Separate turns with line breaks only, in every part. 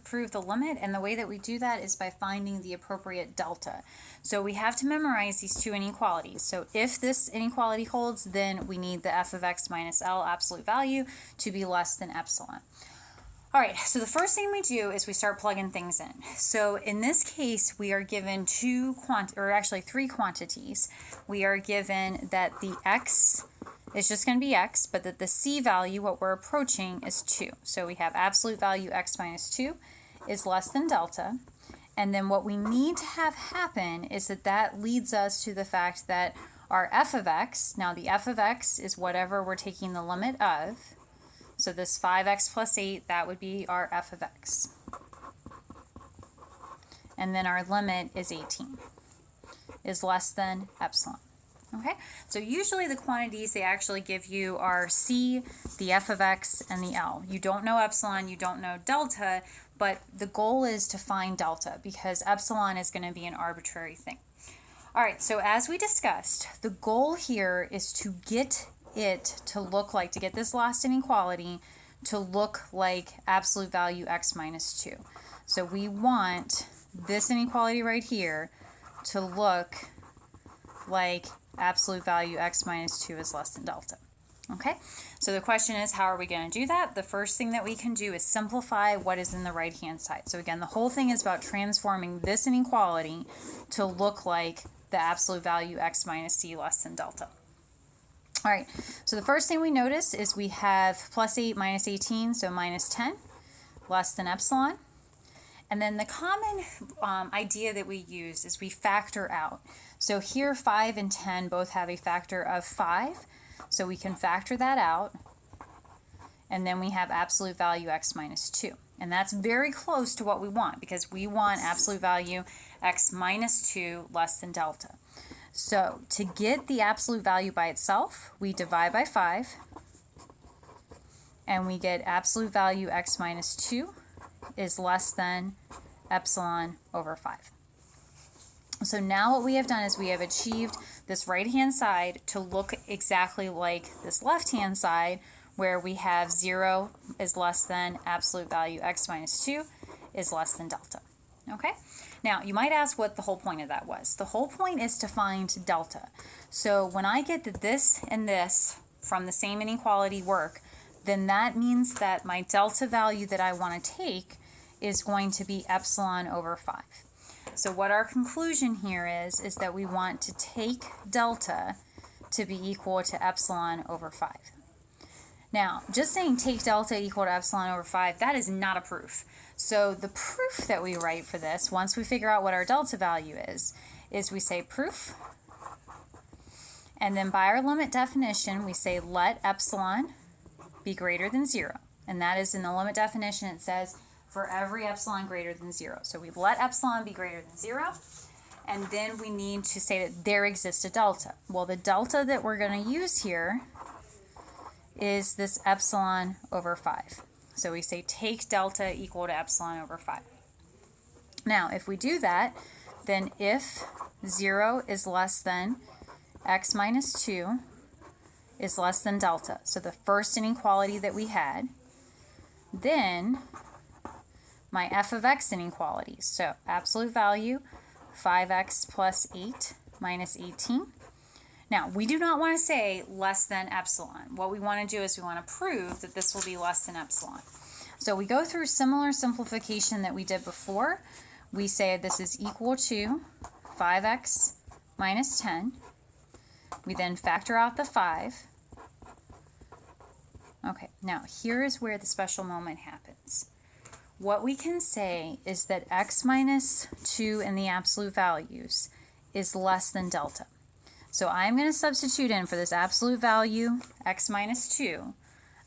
prove the limit, and the way that we do that is by finding the appropriate delta. So we have to memorize these two inequalities. So if this inequality holds, then we need the f of x minus L absolute value to be less than epsilon. All right, so the first thing we do is we start plugging things in. So in this case, we are given three quantities. We are given that the x is just going to be x, but that the c value, what we're approaching, is 2. So we have absolute value x minus 2 is less than delta. And then what we need to have happen is that leads us to the fact that our f of x, now the f of x is whatever we're taking the limit of. So this 5x plus 8, that would be our f of x. And then our limit is 18, is less than epsilon. Okay, so usually the quantities they actually give you are c, the f of x, and the L. You don't know epsilon, you don't know delta, but the goal is to find delta because epsilon is going to be an arbitrary thing. All right, so as we discussed, the goal here is to get to get this last inequality to look like absolute value x minus 2. So we want this inequality right here to look like absolute value x minus 2 is less than delta. Okay, so the question is, how are we going to do that? The first thing that we can do is simplify what is in the right hand side. So again, the whole thing is about transforming this inequality to look like the absolute value x minus c less than delta. All right, so the first thing we notice is we have plus 8 minus 18, so minus 10, less than epsilon. And then the common idea that we use is we factor out. So here 5 and 10 both have a factor of 5, so we can factor that out. And then we have absolute value x minus 2. And that's very close to what we want because we want absolute value x minus 2 less than delta. So to get the absolute value by itself, we divide by 5, and we get absolute value x minus 2 is less than epsilon over 5. So now what we have done is we have achieved this right-hand side to look exactly like this left-hand side, where we have 0 is less than absolute value x minus 2 is less than delta. Okay? Now, you might ask what the whole point of that was. The whole point is to find delta. So when I get that this and this from the same inequality work, then that means that my delta value that I want to take is going to be epsilon over 5. So what our conclusion here is that we want to take delta to be equal to epsilon over 5. Now, just saying take delta equal to epsilon over 5, that is not a proof. So the proof that we write for this, once we figure out what our delta value is we say proof, and then by our limit definition, we say let epsilon be greater than 0. And that is in the limit definition, it says for every epsilon greater than 0. So we let epsilon be greater than 0, and then we need to say that there exists a delta. Well, the delta that we're going to use here is this epsilon over 5. So we say take delta equal to epsilon over 5. Now, if we do that, then if 0 is less than x minus 2 is less than delta, so the first inequality that we had, then my f of x inequality, so absolute value 5x plus 8 minus 18. Now, we do not want to say less than epsilon. What we want to do is we want to prove that this will be less than epsilon. So we go through similar simplification that we did before. We say this is equal to 5x minus 10. We then factor out the 5. Okay, now here is where the special moment happens. What we can say is that x minus 2 in the absolute values is less than delta. So I'm going to substitute in for this absolute value, x minus 2.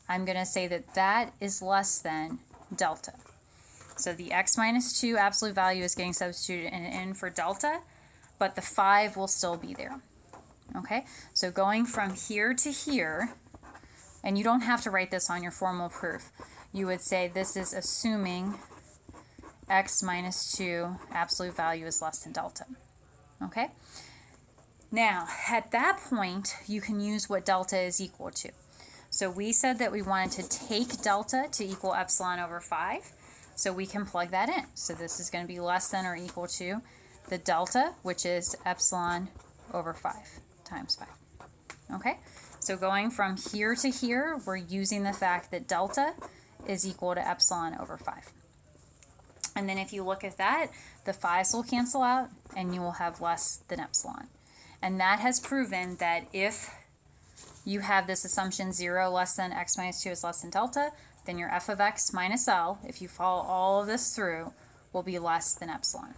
I'm going to say that that is less than delta. So the x minus 2 absolute value is getting substituted in for delta, but the 5 will still be there. Okay, so going from here to here, and you don't have to write this on your formal proof, you would say this is assuming x minus 2 absolute value is less than delta. Okay? Now, at that point, you can use what delta is equal to. So we said that we wanted to take delta to equal epsilon over 5. So we can plug that in. So this is going to be less than or equal to the delta, which is epsilon over 5 times 5. Okay, so going from here to here, we're using the fact that delta is equal to epsilon over 5. And then if you look at that, the 5's will cancel out and you will have less than epsilon. And that has proven that if you have this assumption 0 less than x minus 2 is less than delta, then your f of x minus L, if you follow all of this through, will be less than epsilon.